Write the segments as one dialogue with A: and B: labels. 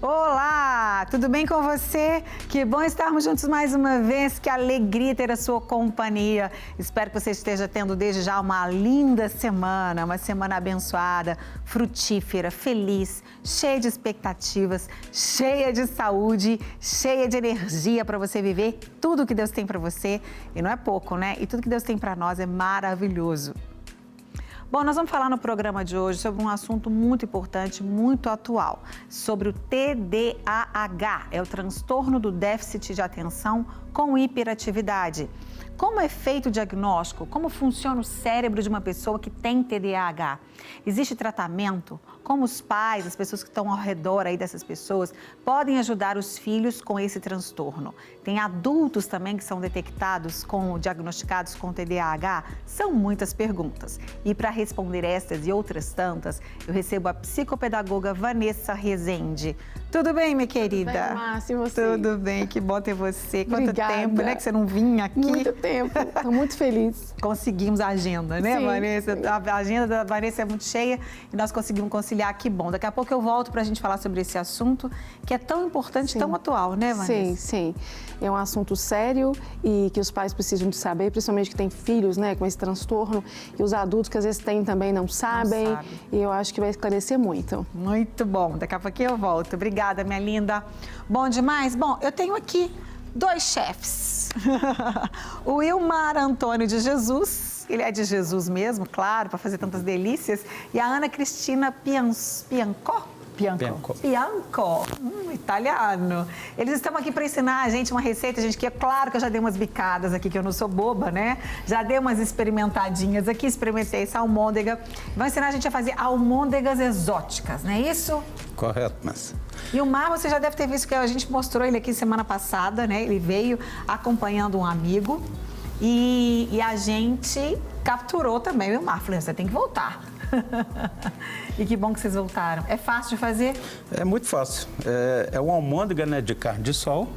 A: Olá, tudo bem com você? Que bom estarmos juntos mais uma vez, que alegria ter a sua companhia. Espero que você esteja tendo desde já uma linda semana, uma semana abençoada, frutífera, feliz, cheia de expectativas, cheia de saúde, cheia de energia para você viver tudo que Deus tem para você. E não é pouco, né? E tudo que Deus tem para nós é maravilhoso. Bom, nós vamos falar no programa de hoje sobre um assunto muito importante, muito atual, sobre o TDAH, é o transtorno do déficit de atenção com hiperatividade. Como é feito o diagnóstico? Como funciona o cérebro de uma pessoa que tem TDAH? Existe tratamento? Como os pais, as pessoas que estão ao redor aí dessas pessoas, podem ajudar os filhos com esse transtorno? Tem adultos também que são diagnosticados com TDAH? São muitas perguntas. E para responder estas e outras tantas, eu recebo a psicopedagoga Vanessa Rezende. Tudo bem, minha querida?
B: Tudo bem, Márcia, e você?
A: Tudo bem, que bom ter você. Quanto
B: Obrigada.
A: tempo, né, que você não vinha aqui?
B: Muito tempo, estou muito feliz.
A: Conseguimos a agenda, né,
B: Sim.
A: Vanessa? A agenda da Vanessa é muito cheia e nós conseguimos conciliar, que bom. Daqui a pouco eu volto para a gente falar sobre esse assunto, que é tão importante, tão atual, né, Vanessa?
B: Sim, sim. É um assunto sério e que os pais precisam de saber, principalmente que têm filhos, né, com esse transtorno, e os adultos que às vezes têm também não sabem. E eu acho que vai esclarecer muito.
A: Muito bom. Daqui a pouquinho eu volto. Obrigada, minha linda. Bom demais? Bom, eu tenho aqui 2 chefes. O Wilmar Antônio de Jesus, ele é de Jesus mesmo, claro, para fazer tantas delícias. E a Ana Cristina Bianco, italiano. Eles estão aqui para ensinar a gente uma receita, gente, que é claro que eu já dei umas bicadas aqui, que eu não sou boba, né? Já dei umas experimentadinhas aqui, experimentei essa almôndega. Vão ensinar a gente a fazer almôndegas exóticas, não é isso?
C: Correto, mas...
A: E o Mar, você já deve ter visto que a gente mostrou ele aqui semana passada, né? Ele veio acompanhando um amigo e a gente capturou também o Mar. Falei, você tem que voltar. E que bom que vocês voltaram. É fácil de fazer?
C: É muito fácil. É uma almôndega, né, de carne de sol,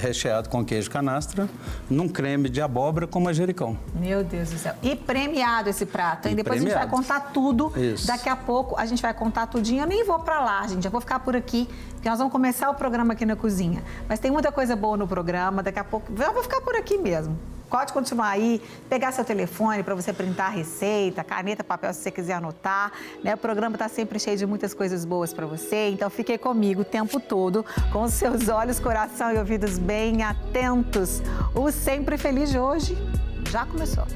C: recheado com queijo canastra, num creme de abóbora com manjericão.
A: Meu Deus do céu. E premiado esse prato, hein? Depois
C: premiado.
A: A gente vai contar tudo.
C: Isso.
A: Daqui a pouco a gente vai contar tudinho. Eu nem vou pra lá, gente. Eu vou ficar por aqui, porque nós vamos começar o programa aqui na cozinha. Mas tem muita coisa boa no programa. Daqui a pouco eu vou ficar por aqui mesmo. Pode continuar aí, pegar seu telefone para você printar a receita, caneta, papel, se você quiser anotar, né? O programa está sempre cheio de muitas coisas boas para você, então fique comigo o tempo todo, com os seus olhos, coração e ouvidos bem atentos. O Sempre Feliz de hoje já começou.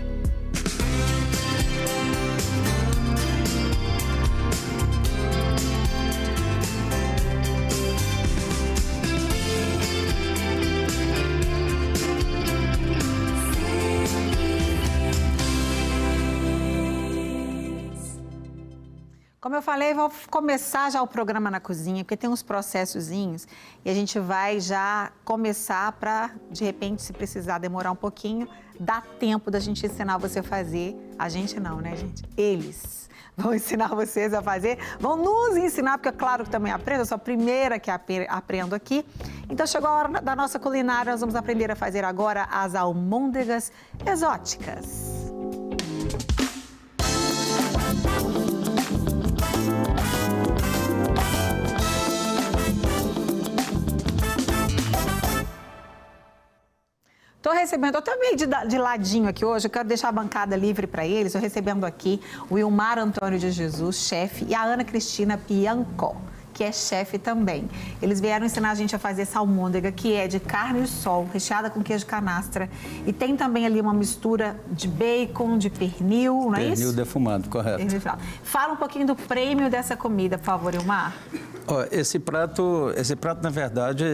A: Como eu falei, vou começar já o programa na cozinha, porque tem uns processozinhos e a gente vai já começar para, de repente, se precisar demorar um pouquinho, dá tempo da gente ensinar você a fazer. A gente não, né, gente? Eles vão ensinar vocês a fazer, vão nos ensinar, porque é claro que também aprendo, eu sou a primeira que aprendo aqui. Então chegou a hora da nossa culinária, nós vamos aprender a fazer agora as almôndegas exóticas. Estou recebendo, eu também de ladinho aqui hoje, eu quero deixar a bancada livre para eles. Estou recebendo aqui o Wilmar Antônio de Jesus, chefe, e a Ana Cristina Bianco, que é chefe também. Eles vieram ensinar a gente a fazer essa almôndega, que é de carne de sol, recheada com queijo canastra. E tem também ali uma mistura de bacon, de pernil, não é isso?
C: Pernil defumado, correto.
A: Fala um pouquinho do prêmio dessa comida, por favor, Wilmar.
C: Ó, esse prato, na verdade,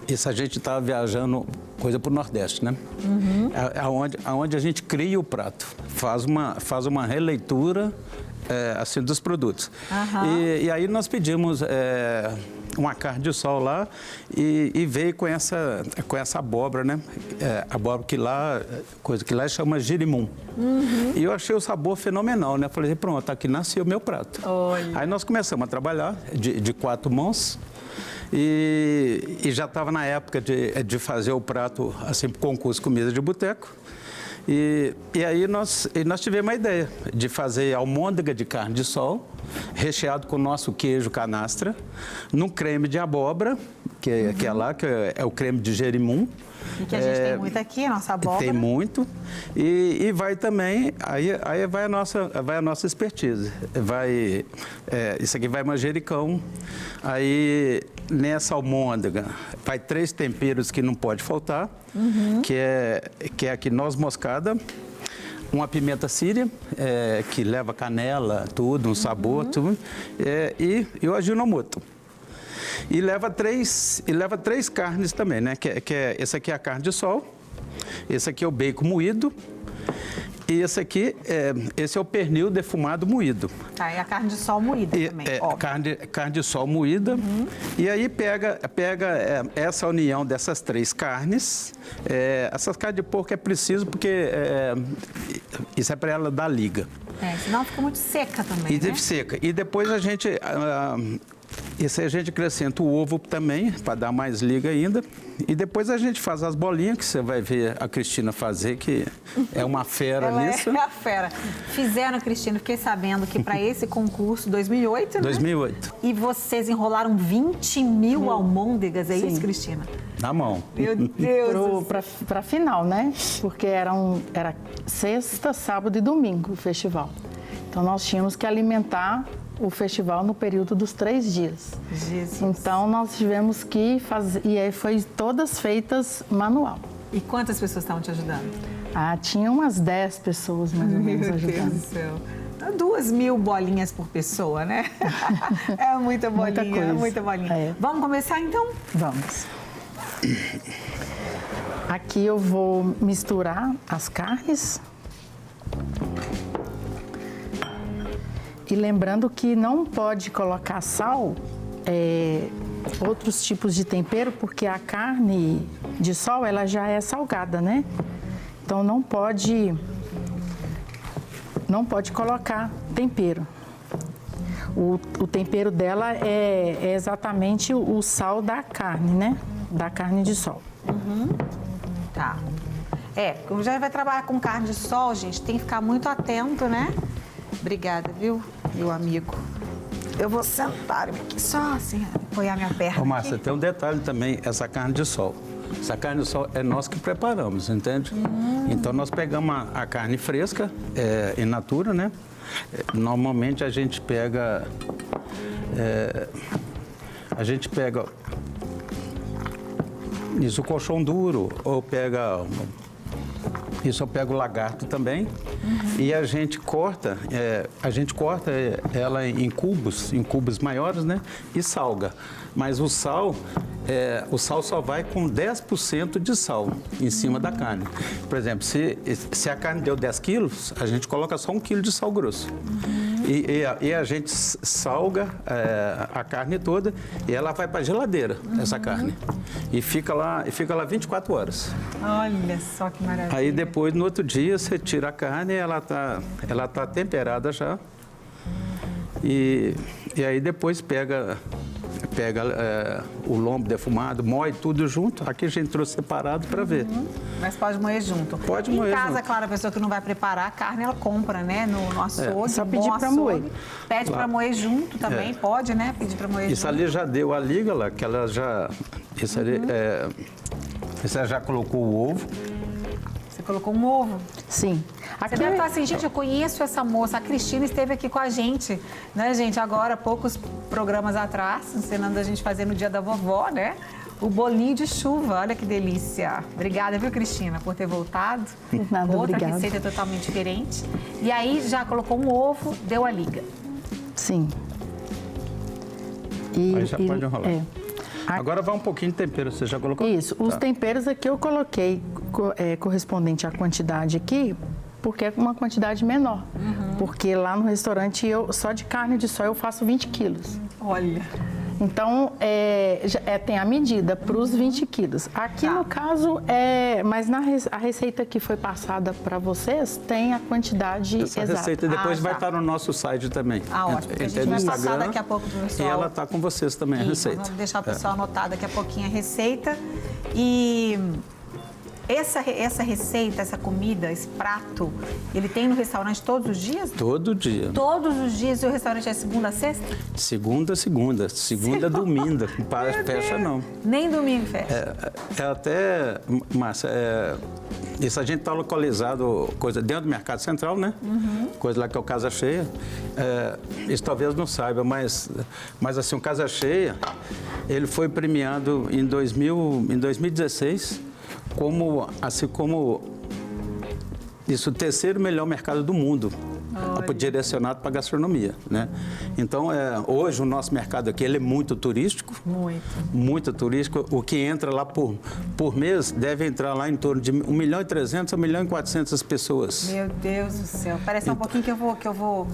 C: isso a gente está viajando coisa para o Nordeste, né? Uhum. Aonde a gente cria o prato, faz uma releitura assim, dos produtos. Uhum. E aí nós pedimos uma carne de sol lá e veio com essa abóbora, né? Abóbora que lá chama girimum. Uhum. E eu achei o sabor fenomenal, né? Falei, pronto, aqui nasceu o meu prato. Oi. Aí nós começamos a trabalhar de 4 mãos. E já estava na época de fazer o prato assim, concurso comida de boteco. E aí nós tivemos a ideia de fazer almôndega de carne de sol, recheado com o nosso queijo canastra, num creme de abóbora, que é o creme de gerimum.
A: E que a gente tem muito aqui, a nossa abóbora.
C: Tem muito. E vai também, aí vai a nossa expertise. Isso aqui vai manjericão. Aí nessa almôndega vai 3 temperos que não pode faltar, que é aqui noz moscada, uma pimenta síria, que leva canela, tudo, um sabor, tudo, e o Ajinomoto. E leva três carnes também, né? Esse aqui é a carne de sol, esse aqui é o bacon moído e esse é o pernil defumado moído.
A: Tá, e a carne de sol moída também,
C: carne de sol moída. E aí pega essa união dessas 3 carnes. Essas carnes de porco é preciso porque isso é para ela dar liga.
A: Senão fica muito seca também, né?
C: Seca. E depois a gente... Isso aí a gente acrescenta o ovo também, para dar mais liga ainda. E depois a gente faz as bolinhas, que você vai ver a Cristina fazer, que é uma fera nisso.
A: Ela é a fera. Fizeram, Cristina, fiquei sabendo que para esse concurso, 2008, né?
C: 2008.
A: E vocês enrolaram 20 mil almôndegas, é isso, Cristina?
C: Na mão.
A: Meu Deus!
D: Para final, né? Porque era sexta, sábado e domingo o festival. Então nós tínhamos que alimentar o festival no período dos 3 dias.
A: Jesus.
D: Então nós tivemos que fazer, e aí foi todas feitas manual.
A: E quantas pessoas estavam te ajudando?
D: Tinha umas 10 pessoas mais ou menos ajudando.
A: Meu Deus do céu. 2.000 bolinhas por pessoa, né? É muita bolinha, muita bolinha. Vamos começar então?
D: Vamos. Aqui eu vou misturar as carnes. E lembrando que não pode colocar sal, outros tipos de tempero, porque a carne de sol ela já é salgada, né? Então não pode colocar tempero. O tempero dela é exatamente o sal da carne, né? Da carne de sol.
A: Tá. Como já vai trabalhar com carne de sol, gente, tem que ficar muito atento, né? Obrigada, viu, meu amigo? Eu vou sentar aqui só assim, apoiar minha perna.
C: Ô, Márcia, tem um detalhe também, essa carne de sol. Essa carne de sol é nós que preparamos, entende? Então nós pegamos a carne fresca, in natura, né? Normalmente a gente pega isso, o colchão duro, ou pega... Isso eu pego o lagarto também e a gente corta ela em cubos maiores, né? E salga. Mas o sal só vai com 10% de sal em cima da carne. Por exemplo, se a carne deu 10 quilos, a gente coloca só 1 quilo de sal grosso. E a gente salga a carne toda e ela vai para a geladeira, essa carne. E fica lá 24 horas.
A: Olha só que maravilha.
C: Aí depois, no outro dia, você tira a carne e ela tá temperada já. E aí depois pega o lombo defumado, moe tudo junto. Aqui a gente trouxe separado para ver.
A: Mas pode moer junto.
C: Pode moer
A: junto. Em casa,
C: junto.
A: claro, a pessoa que não vai preparar a carne, ela compra, né? No açougue.
D: Só pedir para moer.
A: Pede para moer junto também, pode, né? Pedir para moer
C: Isso
A: junto.
C: ali já deu a liga lá, que ela já... Isso ali, você já colocou o ovo.
A: Você colocou um ovo?
D: Sim.
A: Você deve estar assim, gente, eu conheço essa moça, a Cristina esteve aqui com a gente, né, gente? Agora, poucos programas atrás, ensinando a gente fazer no dia da vovó, né? O bolinho de chuva, olha que delícia. Obrigada, viu, Cristina, por ter voltado.
D: Nada,
A: outra
D: obrigada.
A: receita totalmente diferente. E aí, já colocou um ovo, deu a liga.
D: Sim.
C: Aí já pode enrolar. Agora vai um pouquinho de tempero, você já colocou?
D: Isso, os temperos aqui eu coloquei correspondente à quantidade aqui, porque é uma quantidade menor. Porque lá no restaurante, só de carne de sol eu faço 20 quilos.
A: Olha.
D: Então, tem a medida para os 20 quilos. Aqui, no caso, mas a receita que foi passada para vocês tem a quantidade
C: exata. Essa receita depois vai estar no nosso site também.
A: Ótimo. A gente vai passar daqui a pouco pro pessoal.
C: E ela está com vocês também, a receita.
A: Vamos deixar o pessoal anotar daqui a pouquinho a receita. E Essa receita, essa comida, esse prato, ele tem no restaurante todos os dias?
C: Todo dia.
A: Todos os dias e o restaurante é segunda a sexta?
C: Segunda a domingo. Não fecha, não.
A: Nem domingo fecha?
C: Até, Márcia, isso a gente está localizado dentro do Mercado Central, né? Coisa lá que é o Casa Cheia. Isso talvez não saiba, mas assim, o Casa Cheia, ele foi premiado em 2016 como isso, o terceiro melhor mercado do mundo, direcionado para a gastronomia, né? Então, hoje o nosso mercado aqui, ele é muito turístico. Muito turístico. O que entra lá por mês, deve entrar lá em torno de 1.300.000 a 1.400.000 pessoas.
A: Meu Deus do céu. Parece um pouquinho que eu vou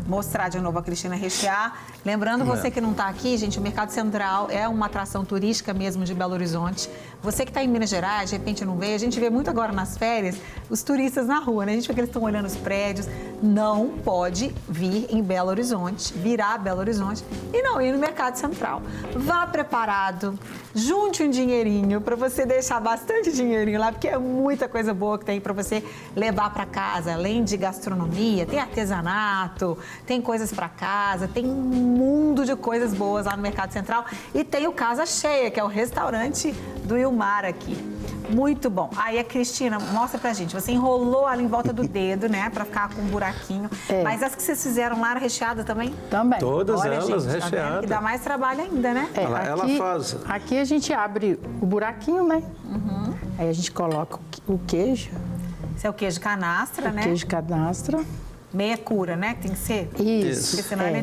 A: mostrar de novo a Cristina rechear. Lembrando, você que não está aqui, gente, o Mercado Central é uma atração turística mesmo de Belo Horizonte. Você que está em Minas Gerais, de repente não vê, a gente vê muito agora nas férias os turistas na rua, né? A gente vê que eles estão olhando os prédios. Não pode vir em Belo Horizonte, virar Belo Horizonte e não ir no Mercado Central. Vá preparado, junte um dinheirinho para você deixar bastante dinheirinho lá, porque é muita coisa boa que tem para você levar para casa, além de gastronomia, tem artesanato, tem coisas para casa, tem um mundo de coisas boas lá no Mercado Central e tem o Casa Cheia, que é o restaurante do Ilmar aqui. Muito bom. Aí a Cristina, mostra pra gente. Você enrolou ali em volta do dedo, né? Pra ficar com um buraquinho. Mas as que vocês fizeram lá eram recheadas também?
D: Também.
C: Todas
A: Olha,
C: elas
A: gente,
C: recheadas.
A: Tá, que dá mais trabalho ainda, né?
C: Ela faz.
D: Aqui a gente abre o buraquinho, né? Aí a gente coloca o queijo.
A: Esse é o queijo canastra, né?
D: Queijo canastra.
A: Meia cura, né? Que tem que ser.
D: Isso.
A: Porque senão ele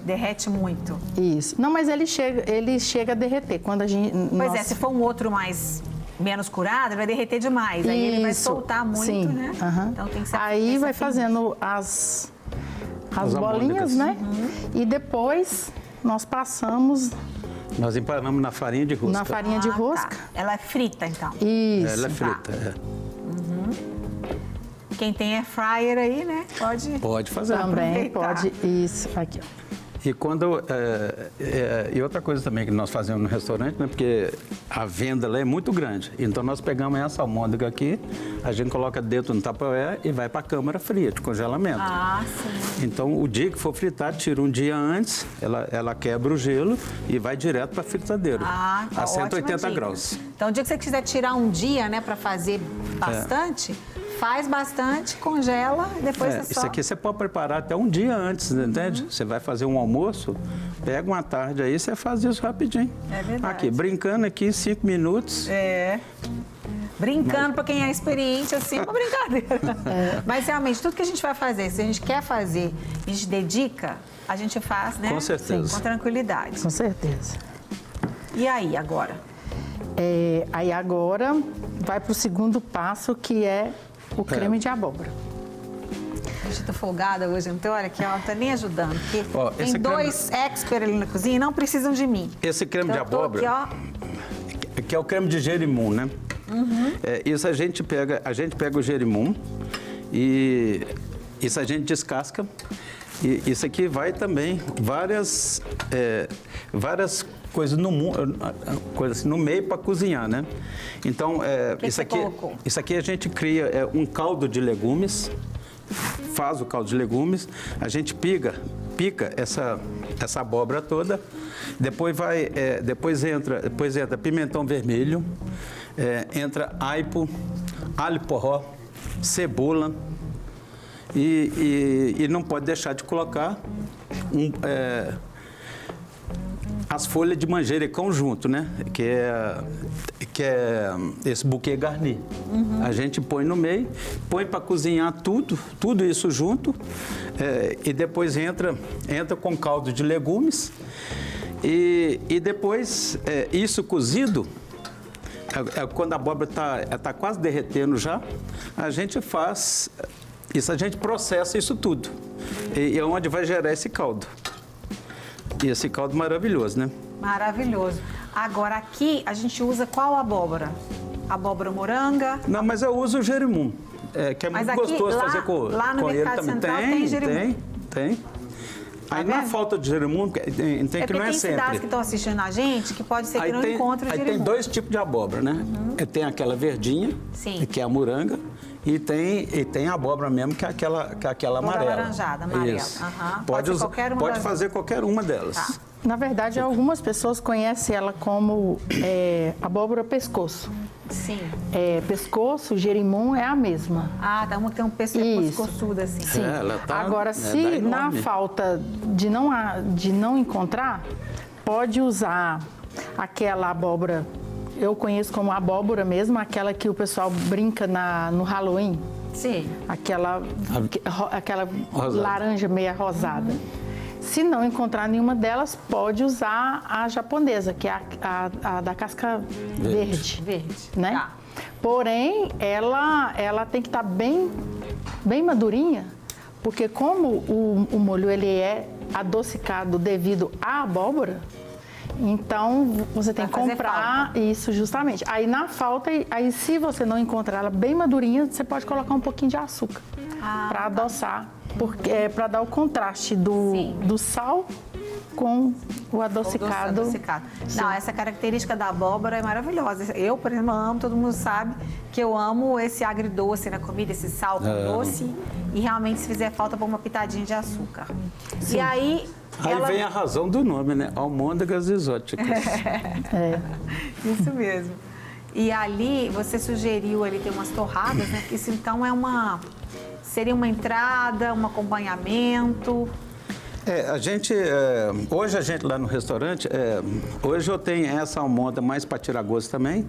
A: derrete muito.
D: Isso. Não, mas ele chega a derreter. Quando a gente...
A: Pois se for um outro menos curado, ele vai derreter demais. Aí ele vai soltar muito,
D: sim.
A: né?
D: Então
A: tem que ser.
D: Aí vai fazendo as bolinhas, né? E depois nós passamos...
C: Nós empanamos na farinha de rosca.
D: Na farinha de rosca.
A: Tá. Ela é frita, então?
D: Isso.
C: Ela é frita,
A: Quem tem air fryer aí, né?
C: Pode fazer.
D: Também pode. Isso, aqui, ó.
C: E e outra coisa também que nós fazemos no restaurante, né? Porque a venda lá é muito grande. Então nós pegamos essa almôndega aqui, a gente coloca dentro no Tupperware e vai para a câmara fria de congelamento.
A: Sim.
C: Então o dia que for fritar, tira um dia antes, ela quebra o gelo e vai direto para a fritadeira.
A: Tá,
C: a 180 graus.
A: Então o dia que você quiser tirar um dia, né, para fazer bastante, faz bastante, congela e depois você só...
C: Isso aqui você pode preparar até um dia antes, entende? Você vai fazer um almoço, pega uma tarde aí, você faz isso rapidinho.
A: É verdade.
C: Aqui, brincando aqui, 5 minutos.
A: Brincando, para quem é experiente, assim, uma brincadeira. Mas realmente, tudo que a gente vai fazer, se a gente quer fazer, a gente dedica, a gente faz, né?
C: Com certeza.
A: Sim, com tranquilidade.
D: Com certeza.
A: E aí, agora?
D: Aí agora vai para o segundo passo, que é o creme de abóbora.
A: A gente tá folgada hoje, então olha aqui, não tá nem ajudando. Porque tem
C: esse
A: dois experts ali na cozinha e não precisam de mim.
C: Esse creme de abóbora,
A: aqui,
C: que é o creme de gerimum, né? Isso a gente pega o gerimum e isso a gente descasca. E isso aqui vai também várias coisas no meio para cozinhar, né? Então, isso aqui a gente cria um caldo de legumes, faz o caldo de legumes, a gente pica essa abóbora toda, depois entra pimentão vermelho, entra alho porró, cebola e não pode deixar de colocar as folhas de manjericão junto, né? Que é esse buquê garni. A gente põe no meio, põe para cozinhar tudo isso junto, e depois entra com caldo de legumes e depois isso cozido, quando a abóbora tá quase derretendo já, a gente faz isso, a gente processa isso tudo e é onde vai gerar esse caldo. E esse caldo maravilhoso, né?
A: Maravilhoso. Agora, aqui a gente usa qual abóbora? Abóbora moranga?
C: Não, mas eu uso o gerimum, que é muito gostoso fazer com
A: lá no
C: ele
A: Mercado
C: também.
A: Central tem gerimum?
C: Tem. Aí
A: Tá
C: na
A: vendo?
C: falta de gerimum, tem que não é
A: tem
C: sempre.
A: cidades que estão assistindo a gente que pode ser que não encontre o
C: Aí
A: gerimum.
C: tem 2 tipos de abóbora, né? Tem aquela verdinha,
A: Sim.
C: que é a moranga, e tem a abóbora mesmo, que é aquela
A: Toda
C: amarela.
A: alaranjada, amarela.
C: Isso.
A: Aham.
C: Pode
A: ser qualquer uma
C: pode
A: das-
C: fazer qualquer uma delas.
A: Tá.
D: Na verdade, algumas pessoas conhecem ela como abóbora pescoço.
A: Sim.
D: Pescoço, gerimum é a mesma.
A: Ah, tá. Uma que tem um
D: Isso.
A: pescoçudo assim.
D: Sim.
C: ela tá-
D: Agora,
C: dá
D: se na
C: enorme.
D: falta de não encontrar, pode usar aquela abóbora, eu conheço como abóbora mesmo, aquela que o pessoal brinca no Halloween,
A: Sim.
D: aquela
C: Rosada.
D: laranja meia rosada. Se não encontrar nenhuma delas, pode usar a japonesa, que é a da casca verde.
A: Verde.
D: Né?
A: Tá.
D: Porém, ela tem que estar bem madurinha, porque como o molho ele é adocicado devido à abóbora, então você tem que
A: Vai fazer
D: comprar isso justamente. Aí na falta, aí se você não encontrar ela bem madurinha, você pode colocar um pouquinho de açúcar para adoçar, porque para dar o contraste do sal com o adocicado.
A: Adocicado. Não, essa característica da abóbora é maravilhosa. Eu, por exemplo, amo, todo mundo sabe que eu amo esse agridoce na comida, esse sal com doce. E realmente, se fizer falta, pôr uma pitadinha de açúcar. E aí...
C: Aí vem a razão do nome, né? Almôndegas exóticas.
A: Isso mesmo. E ali, você sugeriu ali ter umas torradas, né? Porque isso então seria uma entrada, um acompanhamento.
C: Hoje a gente lá no restaurante, hoje eu tenho essa almôndega mais para tirar gosto também.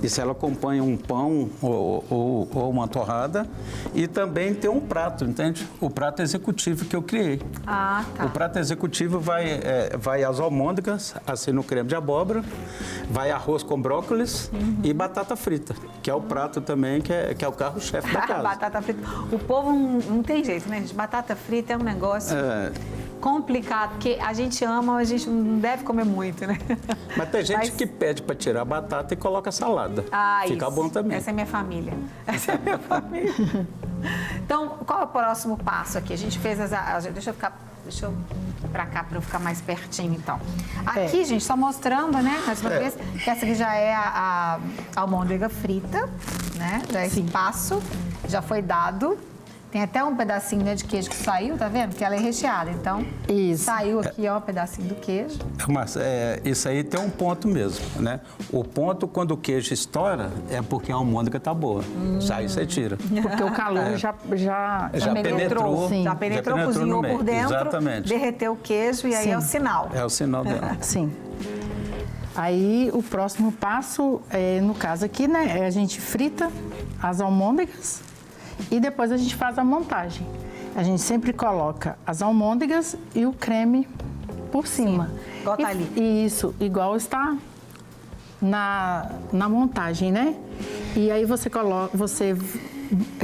C: Isso ela acompanha um pão ou uma torrada e também tem um prato, entende? O prato executivo que eu criei.
A: Ah, tá.
C: O prato executivo vai as almôndegas, assim no creme de abóbora, vai arroz com brócolis e batata frita, que é o prato também que é o carro-chefe da casa.
A: Batata frita. O povo não tem jeito, né, gente? Batata frita é um negócio complicado, porque a gente ama, mas a gente não deve comer muito, né?
C: Mas tem gente que pede para tirar a batata e coloca salada. Fica
A: isso.
C: bom também.
A: Essa é minha família. Essa é minha família. Então, qual é o próximo passo aqui? A gente fez deixa eu ir pra cá para eu ficar mais pertinho, então. Aqui, gente, só mostrando, né, mais uma vez, que essa aqui já é a almôndega frita, né? Já esse passo já foi dado. Tem até um pedacinho, né, de queijo que saiu, tá vendo? Porque ela é recheada, então
D: Isso.
A: saiu aqui, ó, um pedacinho do queijo.
C: Mas isso aí tem um ponto mesmo, né? O ponto quando o queijo estoura é porque a almôndega tá boa. Aí você tira.
D: Porque o calor já
C: penetrou.
D: Sim.
A: Já
C: Já
A: penetrou,
C: penetrou
A: cozinhou
C: no meio.
A: por dentro,
C: Exatamente.
A: derreteu o queijo e aí
D: Sim.
A: é o sinal.
C: É o sinal dela.
D: Sim. Aí o próximo passo, no caso aqui, né, a gente frita as almôndegas e depois a gente faz a montagem. A gente sempre coloca as almôndegas e o creme por cima.
A: igual tá ali.
D: Isso, igual está na montagem, né? E aí você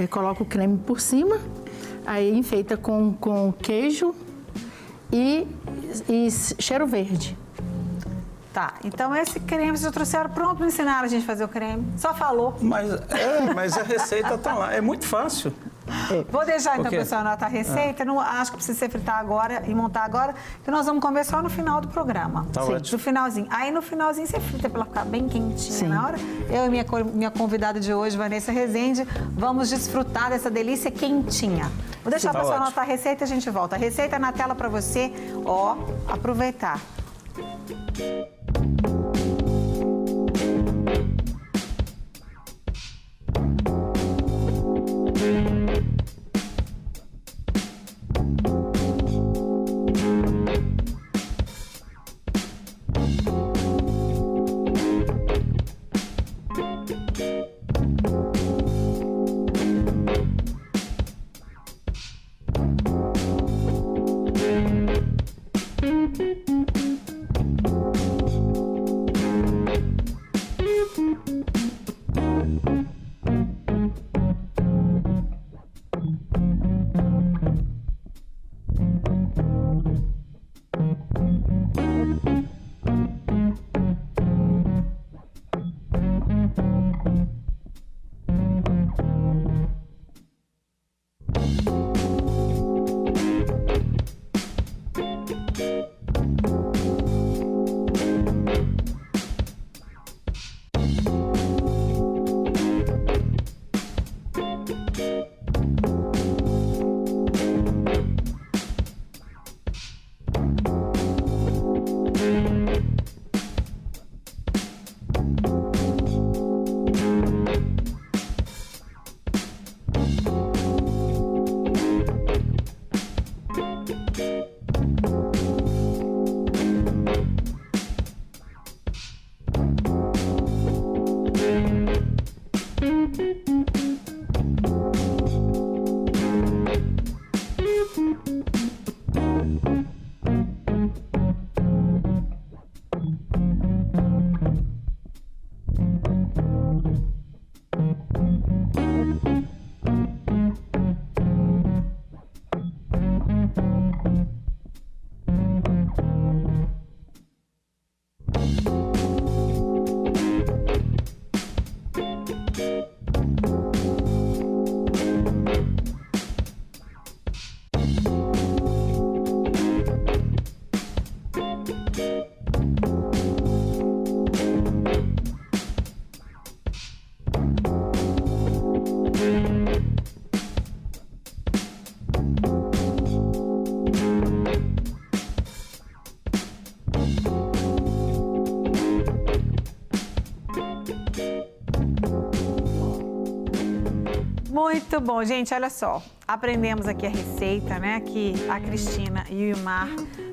D: coloca o creme por cima, aí enfeita com queijo e cheiro verde.
A: Tá, então esse creme, vocês já trouxeram pronto para ensinar a gente a fazer o creme. Só falou.
C: Mas a receita tá lá. É muito fácil.
A: Vou deixar então,
C: quê?
A: pessoal, anotar a receita. Não acho que precisa ser fritar agora e montar agora, que nós vamos comer só no final do programa.
C: Tá ótimo.
A: No finalzinho. Aí no finalzinho você frita para ela ficar bem quentinha
D: Sim.
A: na hora. Eu e minha convidada de hoje, Vanessa Rezende, vamos desfrutar dessa delícia quentinha. Vou deixar
C: Tá
A: o pessoal
C: ótimo.
A: anotar a receita e a gente volta. A receita é na tela para você, ó, aproveitar. Muito bom, gente, olha só, aprendemos aqui a receita, né, que a Cristina e o Ilmar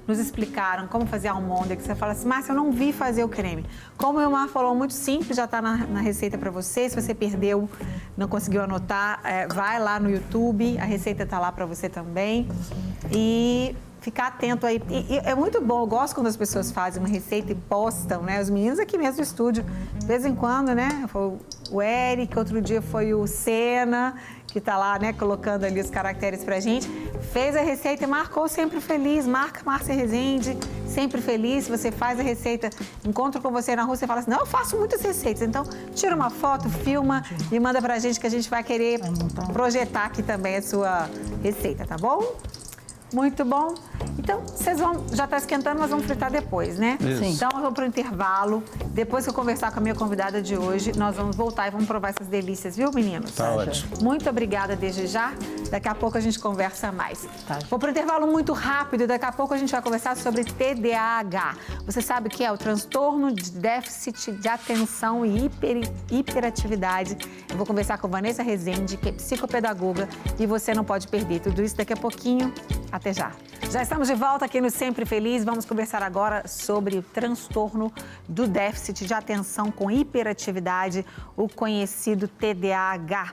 A: nos explicaram como fazer a almôndega. Você fala assim, Márcia, eu não vi fazer o creme. Como o Ilmar falou, muito simples, já está na receita para você. Se você perdeu, não conseguiu anotar, vai lá no YouTube, a receita está lá para você também. E ficar atento aí. E é muito bom, eu gosto quando as pessoas fazem uma receita e postam, né? Os meninos aqui mesmo do estúdio, de vez em quando, né? Foi o Eric, outro dia foi o Senna, que tá lá, né, colocando ali os caracteres pra gente. Fez a receita e marcou Sempre Feliz, marca Márcia Rezende, Sempre Feliz. Se você faz a receita, encontra com você na rua, você fala assim, não, eu faço muitas receitas. Então, tira uma foto, filma e manda pra gente que a gente vai querer projetar aqui também a sua receita, tá bom? Muito bom. Então, vocês vão, já está esquentando, mas vamos fritar depois, né?
C: Isso.
A: Então, eu vou para o intervalo. Depois que eu conversar com a minha convidada de hoje, nós vamos voltar e vamos provar essas delícias, viu, meninos?
C: Tá ótimo.
A: Muito obrigada desde já. Daqui a pouco a gente conversa mais.
D: Tá.
A: Vou para o intervalo muito rápido. Daqui a pouco a gente vai conversar sobre TDAH. Você sabe o que é o transtorno de déficit de atenção e hiperatividade. Eu vou conversar com Vanessa Rezende, que é psicopedagoga, e você não pode perder tudo isso daqui a pouquinho. Até já. Já estamos de volta aqui no Sempre Feliz. Vamos conversar agora sobre o transtorno do déficit de atenção com hiperatividade, o conhecido TDAH.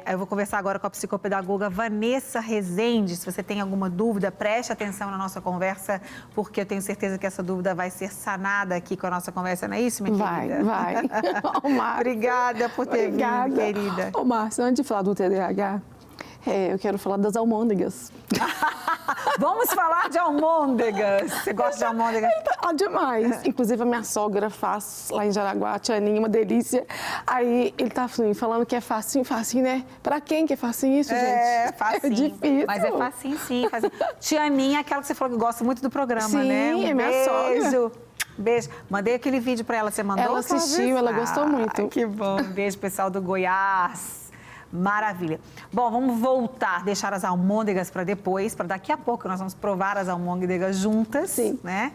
A: Eu vou conversar agora com a psicopedagoga Vanessa Rezende. Se você tem alguma dúvida, preste atenção na nossa conversa, porque eu tenho certeza que essa dúvida vai ser sanada aqui com a nossa conversa, não é isso, minha querida?
B: Vai.
A: Obrigada por ter vindo, querida.
B: Ô, Márcia, antes de falar do TDAH, eu quero falar das almôndegas.
A: Vamos falar de almôndegas. Você gosta de almôndegas?
B: Demais. Inclusive, a minha sogra faz lá em Jaraguá, a tia Aninha, uma delícia. Aí, ele tá falando que é facinho, né? Pra quem que é facinho isso, gente?
A: É, facinho.
B: É difícil.
A: Mas é facinho, sim. Facinho. Tia Aninha, aquela que você falou que gosta muito do programa,
B: sim,
A: né?
B: é minha sogra.
A: Beijo. Mandei aquele vídeo pra ela, você mandou?
B: Ela assistiu, ela gostou muito.
A: Que bom. Beijo, pessoal do Goiás. Maravilha. Bom, vamos voltar, deixar as almôndegas para depois, para daqui a pouco nós vamos provar as almôndegas juntas,
B: sim,
A: né?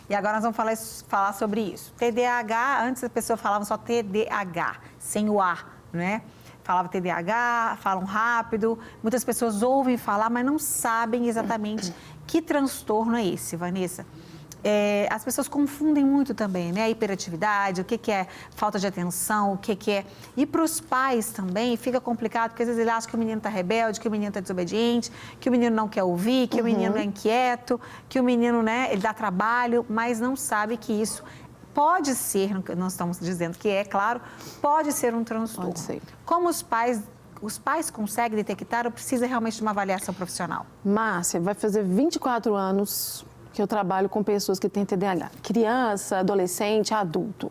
A: E agora nós vamos falar sobre isso. TDAH, antes a pessoa falava só TDAH, sem o A, né? Falava TDAH, falam rápido, muitas pessoas ouvem falar, mas não sabem exatamente que transtorno é esse, Vanessa. As pessoas confundem muito também, né? A hiperatividade, o que é falta de atenção, o que é... E para os pais também fica complicado, porque às vezes ele acha que o menino está rebelde, que o menino está desobediente, que o menino não quer ouvir, que o menino é inquieto, que o menino, né, ele dá trabalho, mas não sabe que isso pode ser, nós estamos dizendo que é, claro, pode ser um transtorno.
B: Pode ser.
A: Como os pais conseguem detectar ou precisa realmente de uma avaliação profissional?
B: Márcia, vai fazer 24 anos que eu trabalho com pessoas que têm TDAH. Criança, adolescente, adulto.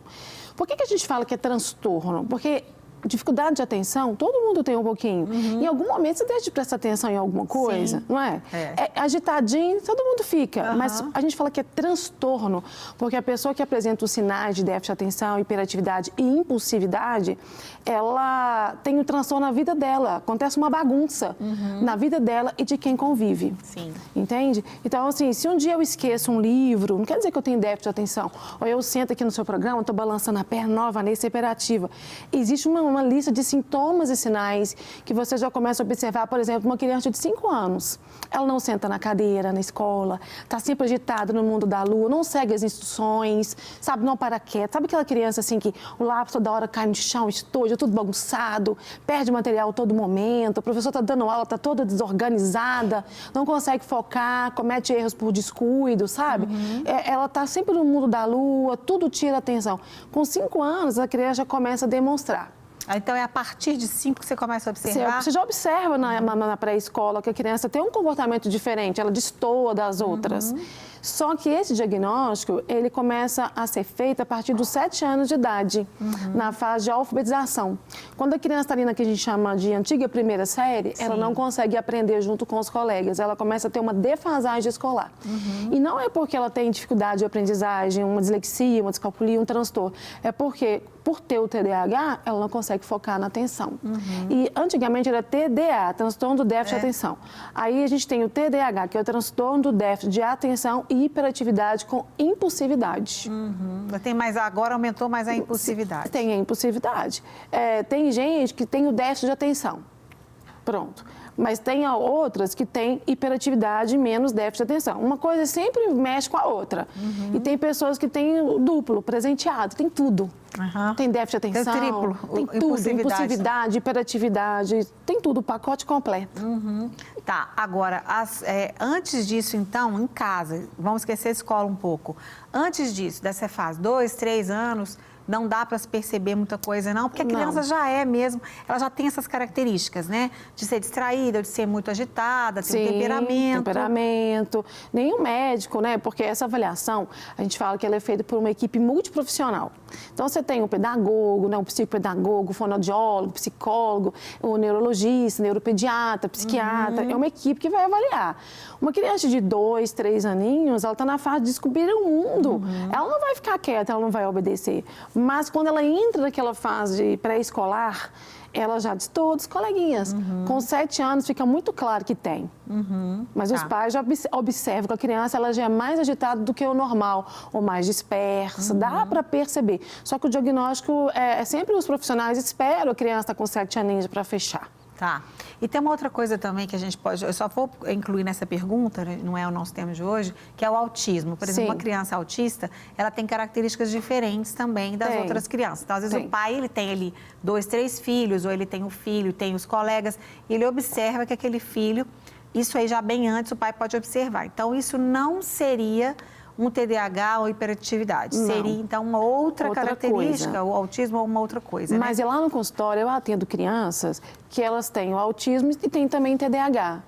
B: Por que a gente fala que é transtorno? Porque dificuldade de atenção, todo mundo tem um pouquinho. Em algum momento você deixa de prestar atenção em alguma coisa, sim, não é? É agitadinho, todo mundo fica. Mas a gente fala que é transtorno, porque a pessoa que apresenta os sinais de déficit de atenção, hiperatividade e impulsividade, ela tem um transtorno na vida dela. Acontece uma bagunça na vida dela e de quem convive.
A: Sim.
B: Entende? Então, assim, se um dia eu esqueço um livro, não quer dizer que eu tenho déficit de atenção. Ou eu sento aqui no seu programa, estou balançando a perna, nova, Vanessa hiperativa. Existe uma lista de sintomas e sinais que você já começa a observar, por exemplo, uma criança de 5 anos. Ela não senta na cadeira, na escola, está sempre agitada no mundo da lua, não segue as instruções, sabe, não para quieto. Sabe aquela criança assim que o lápis toda hora cai no chão, estoja, tudo bagunçado, perde material a todo momento, o professor está dando aula, está toda desorganizada, não consegue focar, comete erros por descuido, sabe? Ela está sempre no mundo da lua, tudo tira a atenção. Com 5 anos, a criança já começa a demonstrar.
A: Então, é a partir de 5 que você começa a observar?
B: Você já observa na pré-escola que a criança tem um comportamento diferente, ela destoa das outras. Só que esse diagnóstico, ele começa a ser feito a partir dos 7 anos de idade, na fase de alfabetização. Quando a criança está ali na que a gente chama de antiga primeira série, ela não consegue aprender junto com os colegas, ela começa a ter uma defasagem escolar. E não é porque ela tem dificuldade de aprendizagem, uma dislexia, uma descalculia, um transtorno, é porque, por ter o TDAH, ela não consegue focar na atenção. E antigamente era TDA, transtorno do déficit de atenção. Aí a gente tem o TDAH, que é o transtorno do déficit de atenção e hiperatividade com impulsividade.
A: Tem mais, agora aumentou mais a impulsividade.
B: Tem a impulsividade. Tem gente que tem o déficit de atenção. Pronto. Mas tem outras que têm hiperatividade e menos déficit de atenção. Uma coisa sempre mexe com a outra. E tem pessoas que têm o duplo, presenteado, tem tudo. Tem déficit de atenção,
A: tem triplo,
B: tem tudo, impulsividade, hiperatividade, tem tudo, o pacote completo.
A: Tá, agora, antes disso, então, em casa, vamos esquecer a escola um pouco. Antes disso, dessa fase, 2, 3 anos, não dá para se perceber muita coisa, não, porque a criança já é mesmo, ela já tem essas características, né? De ser distraída, de ser muito agitada, ter um temperamento. Nenhum médico, né? Porque essa avaliação, a gente fala que ela é feita por uma equipe multiprofissional. Então, você tem um pedagogo, né? Um psicopedagogo, fonoaudiólogo, psicólogo, o neurologista, neuropediatra, psiquiatra. É uma equipe que vai avaliar. Uma criança de 2, 3 aninhos, ela está na fase de descobrir o mundo. Ela não vai ficar quieta, ela não vai obedecer. Mas quando ela entra naquela fase pré-escolar, ela já destoa dos coleguinhas. Com 7 anos fica muito claro que tem. Mas os pais já observam que a criança ela já é mais agitada do que o normal, ou mais dispersa, dá para perceber. Só que o diagnóstico sempre os profissionais esperam a criança estar com 7 aninhos para fechar. Tá. E tem uma outra coisa também que a gente pode... Eu só vou incluir nessa pergunta, não é o nosso tema de hoje, que é o autismo. Por exemplo, uma criança autista, ela tem características diferentes também das outras crianças. Então, às vezes, o pai, ele tem ali 2, 3 filhos, ou ele tem um filho, tem os colegas, e ele observa que aquele filho, isso aí já bem antes o pai pode observar. Então, isso não seria um TDAH ou hiperatividade. Não. Seria, então, uma outra característica, o autismo ou uma outra coisa, né?
B: Mas lá no consultório eu atendo crianças que elas têm o autismo e têm também TDAH.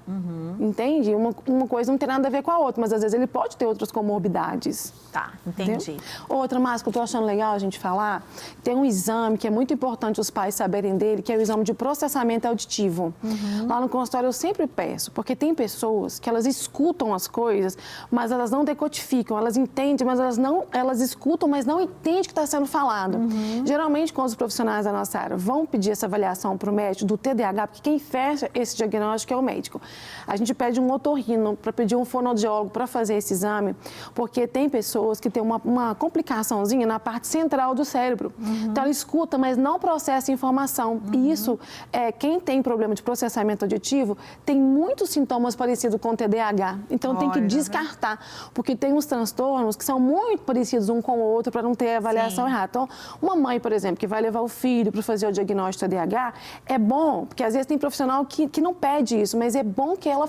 B: Entende? Uma coisa não tem nada a ver com a outra, mas às vezes ele pode ter outras comorbidades.
A: Tá, entendi.
B: Entendeu? Outra, Márcia, que eu tô achando legal a gente falar, tem um exame que é muito importante os pais saberem dele, que é o exame de processamento auditivo. Lá no consultório eu sempre peço, porque tem pessoas que elas escutam as coisas, mas elas não decodificam, elas entendem, mas elas escutam, mas não entendem o que está sendo falado. Geralmente, quando os profissionais da nossa área vão pedir essa avaliação para o médico do TDAH, porque quem fecha esse diagnóstico é o médico. A gente pede um otorrino para pedir um fonoaudiólogo para fazer esse exame, porque tem pessoas que têm uma complicaçãozinha na parte central do cérebro. Então, ela escuta, mas não processa informação. E isso, quem tem problema de processamento auditivo, tem muitos sintomas parecidos com o TDAH. Então, tem que descartar, porque tem uns transtornos que são muito parecidos um com o outro para não ter avaliação errada. Então, uma mãe, por exemplo, que vai levar o filho para fazer o diagnóstico de TDAH, é bom, porque às vezes tem profissional que não pede isso, mas é bom que ela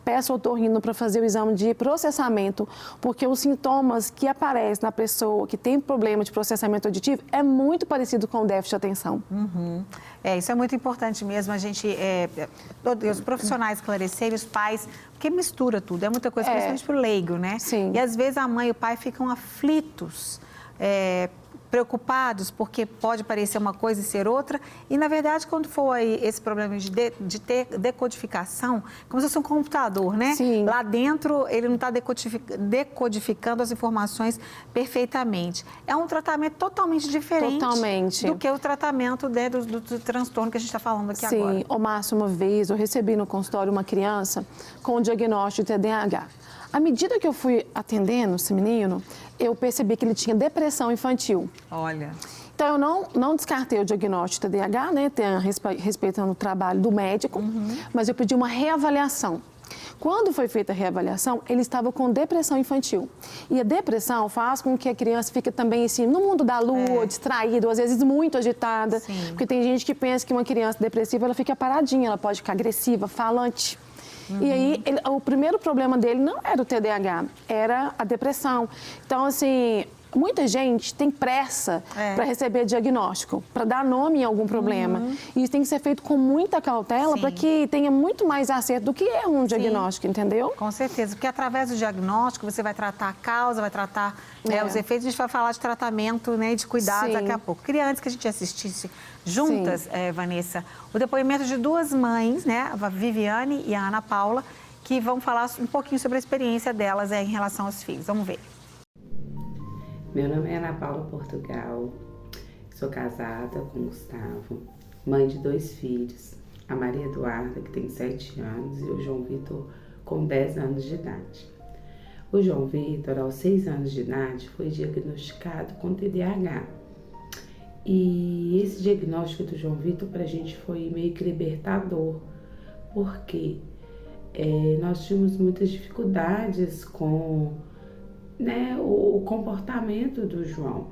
B: peça o otorrino para fazer o exame de processamento, porque os sintomas que aparecem na pessoa que tem problema de processamento auditivo é muito parecido com o déficit de atenção.
A: Isso é muito importante mesmo, a gente, os profissionais esclarecerem, os pais, porque mistura tudo, é muita coisa, principalmente para o leigo, né?
B: Sim.
A: E às vezes a mãe e o pai ficam aflitos, preocupados, porque pode parecer uma coisa e ser outra, e na verdade, quando for aí esse problema de ter decodificação, como se fosse um computador, né?
B: Sim.
A: Lá dentro, ele não está decodificando as informações perfeitamente. É um tratamento totalmente diferente do que o tratamento do transtorno que a gente está falando aqui agora.
B: Sim, ô Márcio, uma vez eu recebi no consultório uma criança com o diagnóstico de TDAH. À medida que eu fui atendendo esse menino, eu percebi que ele tinha depressão infantil.
A: Olha.
B: Então, eu não descartei o diagnóstico de TDAH, né, respeitando o trabalho do médico, mas eu pedi uma reavaliação. Quando foi feita a reavaliação, ele estava com depressão infantil. E a depressão faz com que a criança fique também assim, no mundo da lua, distraída, às vezes muito agitada. Sim. Porque tem gente que pensa que uma criança depressiva, ela fica paradinha, ela pode ficar agressiva, falante. E aí, o primeiro problema dele não era o TDAH, era a depressão. Então, assim, Muita gente tem pressa para receber diagnóstico, para dar nome em algum problema. E isso tem que ser feito com muita cautela para que tenha muito mais acerto do que é um diagnóstico, entendeu?
A: Com certeza, porque através do diagnóstico você vai tratar a causa, vai tratar os efeitos. A gente vai falar de tratamento, né, de cuidados daqui a pouco. Queria antes que a gente assistisse juntas, Vanessa, o depoimento de duas mães, né, a Viviane e a Ana Paula, que vão falar um pouquinho sobre a experiência delas em relação aos filhos. Vamos ver.
E: Meu nome é Ana Paula Portugal, sou casada com o Gustavo, mãe de 2 filhos, a Maria Eduarda, que tem 7 anos, e o João Vitor, com 10 anos de idade. O João Vitor, aos 6 anos de idade, foi diagnosticado com TDAH. E esse diagnóstico do João Vitor para a gente foi meio que libertador, porque nós tínhamos muitas dificuldades com o comportamento do João.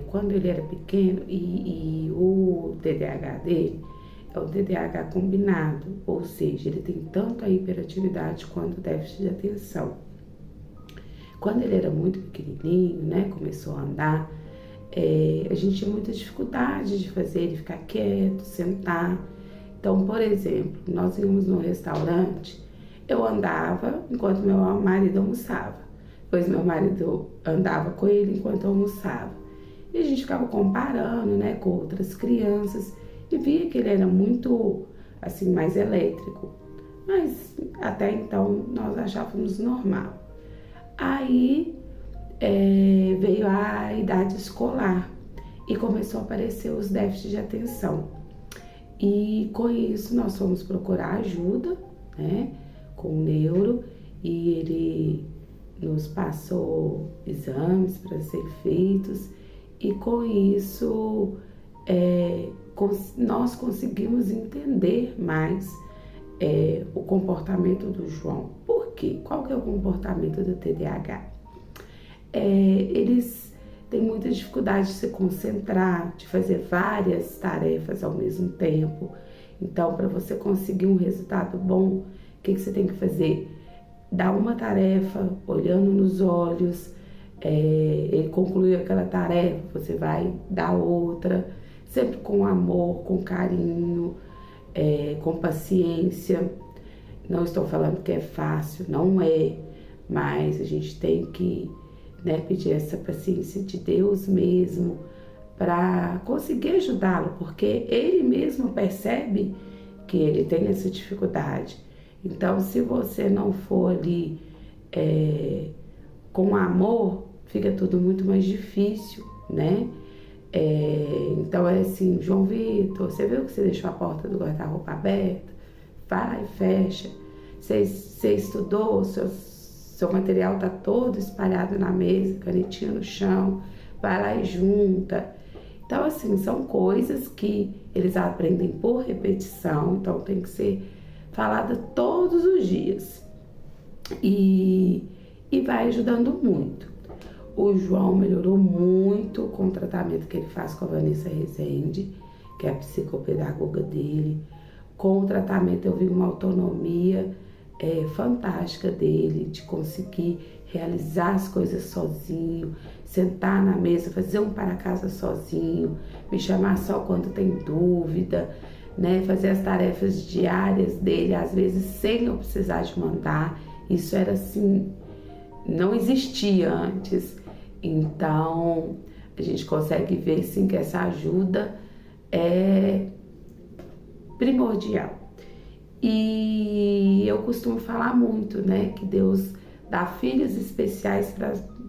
E: Quando ele era pequeno, e o TDAH dele é o TDAH combinado, ou seja, ele tem tanto a hiperatividade quanto o déficit de atenção. Quando ele era muito pequenininho, né, começou a andar, a gente tinha muita dificuldade de fazer ele ficar quieto, sentar. Então, por exemplo, nós íamos no restaurante, eu andava enquanto meu marido almoçava. Depois meu marido andava com ele enquanto eu almoçava. E a gente ficava comparando, né, com outras crianças e via que ele era muito, assim, mais elétrico. Mas até então nós achávamos normal. Aí veio a idade escolar e começou a aparecer os déficits de atenção. E com isso nós fomos procurar ajuda, né, com o neuro, e ele nos passou exames para ser feitos, e com isso nós conseguimos entender mais o comportamento do João. Por quê? Qual que é o comportamento do TDAH? Eles têm muita dificuldade de se concentrar, de fazer várias tarefas ao mesmo tempo. Então, para você conseguir um resultado bom, o que você tem que fazer? Dar uma tarefa, olhando nos olhos, ele concluiu aquela tarefa, você vai dar outra, sempre com amor, com carinho, com paciência. Não estou falando que é fácil, não é, mas a gente tem que, né, pedir essa paciência de Deus mesmo para conseguir ajudá-lo, porque ele mesmo percebe que ele tem essa dificuldade. Então, se você não for ali com amor, fica tudo muito mais difícil, né? Então, é assim, João Vitor, você viu que você deixou a porta do guarda-roupa aberta? Vai, fecha. Você estudou, seu material está todo espalhado na mesa, canetinha no chão, vai lá e junta. Então, assim, são coisas que eles aprendem por repetição, então tem que ser falada todos os dias. E vai ajudando muito. O João melhorou muito com o tratamento que ele faz com a Vanessa Rezende, que é a psicopedagoga dele. Com o tratamento eu vi uma autonomia fantástica dele, de conseguir realizar as coisas sozinho, sentar na mesa, fazer um para casa sozinho, me chamar só quando tem dúvida, né? Fazer as tarefas diárias dele, às vezes sem eu precisar de mandar. Isso era assim, não existia antes. Então, a gente consegue ver sim que essa ajuda é primordial. E eu costumo falar muito, né, que Deus dá filhos especiais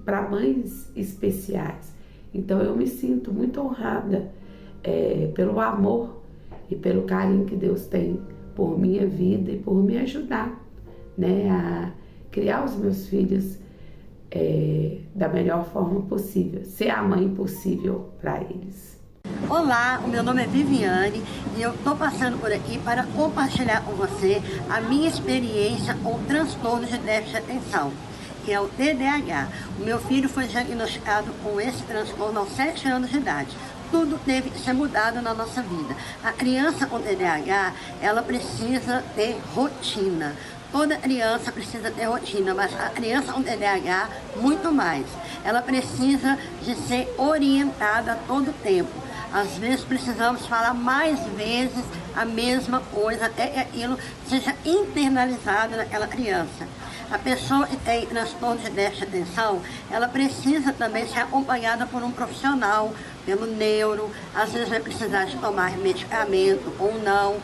E: para mães especiais. Então, eu me sinto muito honrada pelo amor e pelo carinho que Deus tem por minha vida e por me ajudar, né, a criar os meus filhos da melhor forma possível, ser a mãe possível para eles.
F: Olá, o meu nome é Viviane e eu estou passando por aqui para compartilhar com você a minha experiência com transtorno de déficit de atenção, que é o TDAH. O meu filho foi diagnosticado com esse transtorno aos 7 anos de idade. Tudo teve que ser mudado na nossa vida. A criança com TDAH, ela precisa ter rotina. Toda criança precisa ter rotina, mas a criança com TDAH, muito mais. ela precisa de ser orientada a todo tempo. Às vezes precisamos falar mais vezes a mesma coisa, até que aquilo seja internalizado naquela criança. A pessoa que tem transtorno de déficit de atenção, ela precisa também ser acompanhada por um profissional, pelo neuro, às vezes vai precisar de tomar medicamento ou não,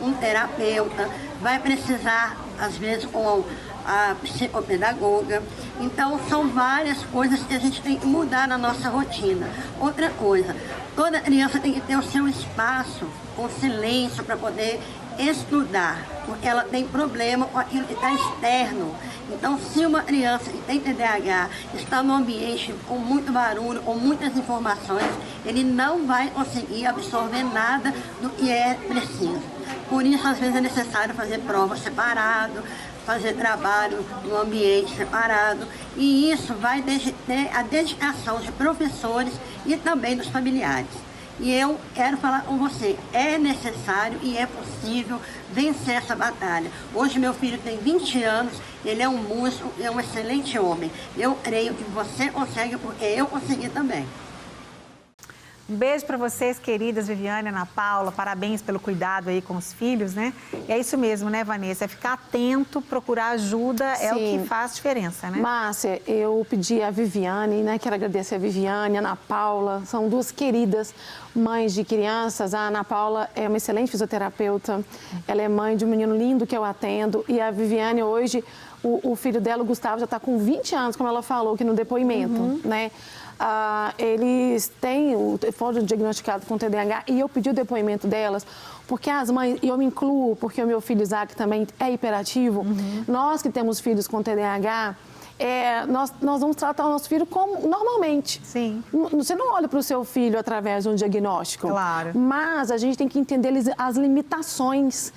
F: um terapeuta, vai precisar, às vezes, com a psicopedagoga. Então, são várias coisas que a gente tem que mudar na nossa rotina. Outra coisa, toda criança tem que ter o seu espaço, com silêncio, para poder estudar, porque ela tem problema com aquilo que está externo. Então, se uma criança que tem TDAH está num ambiente com muito barulho, com muitas informações, ele não vai conseguir absorver nada do que é preciso. Por isso, às vezes, é necessário fazer prova separado, fazer trabalho no ambiente separado, e isso vai ter a dedicação de professores e também dos familiares. E eu quero falar com você, é necessário e é possível vencer essa batalha. Hoje meu filho tem 20 anos, ele é um músico, é um excelente homem. Eu creio que você consegue, porque eu consegui também.
A: Um beijo para vocês, queridas Viviane e Ana Paula. Parabéns pelo cuidado aí com os filhos, né? E é isso mesmo, né, Vanessa? É ficar atento, procurar ajuda, é o que faz diferença, né?
B: Márcia, eu pedi a Viviane, né? Quero agradecer a Viviane, a Ana Paula. São duas queridas mães de crianças. A Ana Paula é uma excelente fisioterapeuta. Ela é mãe de um menino lindo que eu atendo. E a Viviane, hoje, o filho dela, o Gustavo, já está com 20 anos, como ela falou aqui no depoimento, né? Eles foram diagnosticados com TDAH e eu pedi o depoimento delas porque as mães, e eu me incluo porque o meu filho Isaac também é hiperativo, nós que temos filhos com TDAH, nós vamos tratar o nosso filho como normalmente.
A: Sim.
B: Você não olha para o seu filho através de um diagnóstico.
A: Claro.
B: Mas a gente tem que entender as limitações.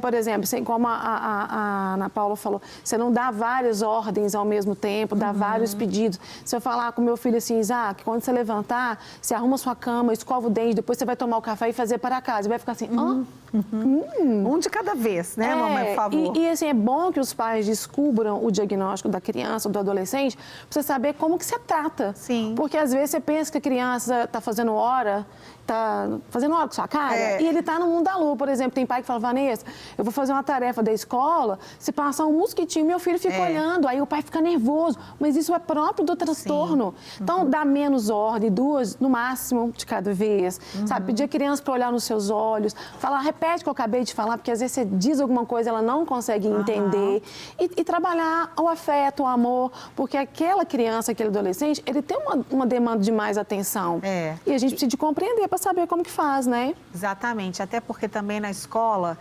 B: Por exemplo, como a Ana Paula falou, você não dá várias ordens ao mesmo tempo, dá vários pedidos. Se eu falar com meu filho assim, Isaac, quando você levantar, você arruma sua cama, escova o dente, depois você vai tomar o café e fazer para casa. Ele vai ficar assim,
A: Um de cada vez, né, mamãe, por favor?
B: E assim, é bom que os pais descubram o diagnóstico da criança ou do adolescente para você saber como que você trata.
A: Sim.
B: Porque às vezes você pensa que a criança está fazendo hora com sua cara e ele está no mundo da lua. Por exemplo, tem pai que fala, Vanessa, eu vou fazer uma tarefa da escola, se passar um mosquitinho, meu filho fica olhando, aí o pai fica nervoso. Mas isso é próprio do transtorno. Então, dá menos ordem, 2 no máximo de cada vez. Sabe, pedir a criança para olhar nos seus olhos, falar, repete o que eu acabei de falar, porque às vezes você diz alguma coisa, ela não consegue entender. E trabalhar o afeto, o amor, porque aquela criança, aquele adolescente, ele tem uma demanda de mais atenção. E a gente precisa de compreender para saber como que faz, né?
A: Exatamente, até porque também na escola,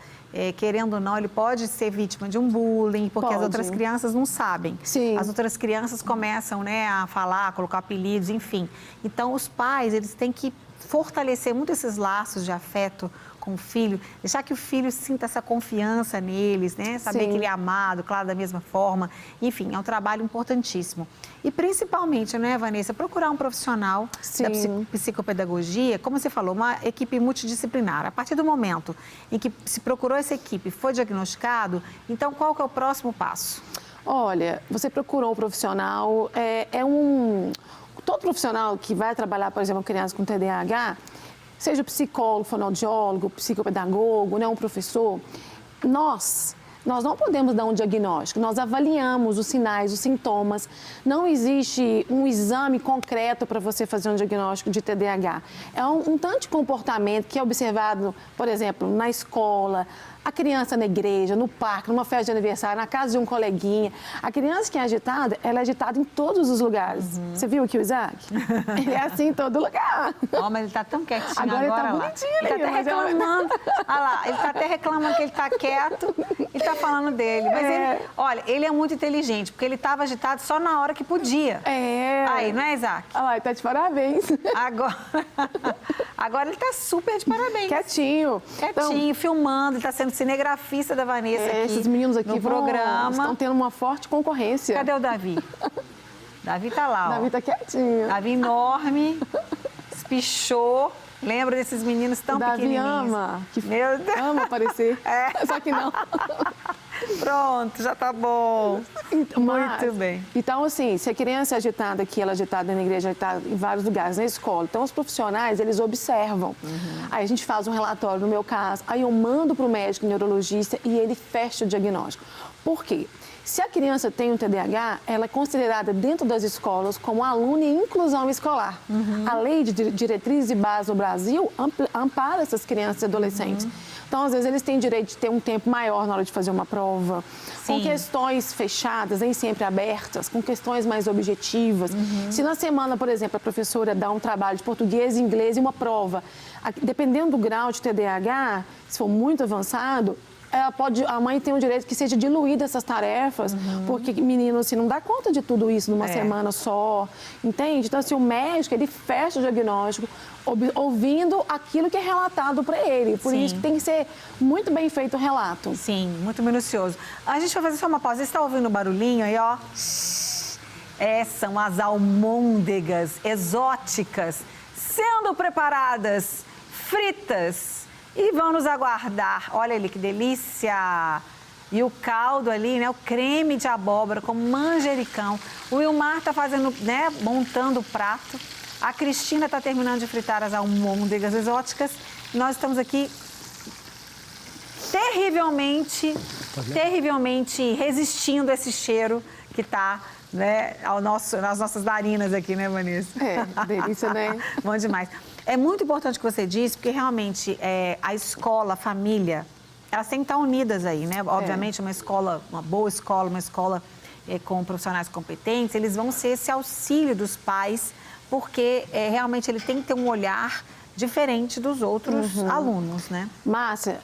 A: querendo ou não, ele pode ser vítima de um bullying, porque as outras crianças não sabem.
B: Sim.
A: As outras crianças começam, né, a falar, a colocar apelidos, enfim. Então, os pais, eles têm que fortalecer muito esses laços de afeto com o filho, deixar que o filho sinta essa confiança neles, né? Saber que ele é amado, claro, da mesma forma. Enfim, é um trabalho importantíssimo. E principalmente, né, Vanessa, procurar um profissional da psicopedagogia, como você falou, uma equipe multidisciplinar. A partir do momento em que se procurou essa equipe, foi diagnosticado, então qual que é o próximo passo?
B: Olha, você procurou um profissional, todo profissional que vai trabalhar, por exemplo, criança com TDAH, seja psicólogo, fonoaudiólogo, psicopedagogo, né, um professor, nós não podemos dar um diagnóstico, nós avaliamos os sinais, os sintomas. Não existe um exame concreto para você fazer um diagnóstico de TDAH. É um tanto de comportamento que é observado, por exemplo, na escola, a criança na igreja, no parque, numa festa de aniversário, na casa de um coleguinha. A criança que é agitada, ela é agitada em todos os lugares. Você viu aqui o Isaac? Ele é assim em todo lugar.
A: Ó, mas ele tá tão quietinho
B: agora.
A: Agora
B: ele tá bonitinho.
A: Ele tá até reclamando. Olha lá, ele tá até reclamando que ele tá quieto e tá falando dele. Mas ele é muito inteligente, porque ele tava agitado só na hora que podia. Aí, não é, Isaac?
B: Olha lá, ele tá de parabéns.
A: Agora ele tá super de parabéns.
B: Quietinho.
A: Quietinho, filmando, ele tá sendo cinegrafista da Vanessa aqui.
B: Esses meninos aqui
A: no programa.
B: Estão tendo uma forte concorrência.
A: Cadê o Davi? Davi tá lá, ó.
B: Davi tá quietinho.
A: Davi enorme, espichou. Lembra desses meninos tão pequenininhos?
B: Davi ama.
A: Meu Deus.
B: Ama aparecer. Só que não.
A: Pronto, já tá bom. Muito bem.
B: Então, assim, se a criança é agitada aqui, ela é agitada na igreja, agitada em vários lugares, na escola, então os profissionais, eles observam. Aí a gente faz um relatório, no meu caso, aí eu mando para o médico neurologista e ele fecha o diagnóstico. Por quê? Se a criança tem um TDAH, ela é considerada dentro das escolas como aluna em inclusão escolar. A Lei de Diretrizes e Bases do Brasil ampara essas crianças e adolescentes. Então, às vezes, eles têm direito de ter um tempo maior na hora de fazer uma prova, com questões fechadas, nem sempre abertas, com questões mais objetivas. Se na semana, por exemplo, a professora dá um trabalho de português, inglês e uma prova, dependendo do grau de TDAH, se for muito avançado, a mãe tem o direito que seja diluída essas tarefas, porque menino assim, não dá conta de tudo isso numa semana só, entende? Então, assim, o médico, ele fecha o diagnóstico ouvindo aquilo que é relatado para ele. Por isso que tem que ser muito bem feito o relato.
A: Sim, muito minucioso. A gente vai fazer só uma pausa. Você está ouvindo o barulhinho aí, ó? São as almôndegas exóticas sendo preparadas, fritas. E vão nos aguardar. Olha ali que delícia! E o caldo ali, né? O creme de abóbora com manjericão. O Wilmar tá fazendo, né? Montando o prato. A Cristina tá terminando de fritar as almôndegas exóticas. E nós estamos aqui terrivelmente resistindo a esse cheiro que tá, né? Nas nossas narinas aqui, né, Vanessa?
B: Delícia, né?
A: Bom demais. É muito importante o que você disse, porque realmente a escola, a família, elas têm que estar unidas aí, né? Obviamente, uma boa escola, uma escola com profissionais competentes, eles vão ser esse auxílio dos pais, porque realmente ele tem que ter um olhar diferente dos outros alunos, né?
B: Márcia,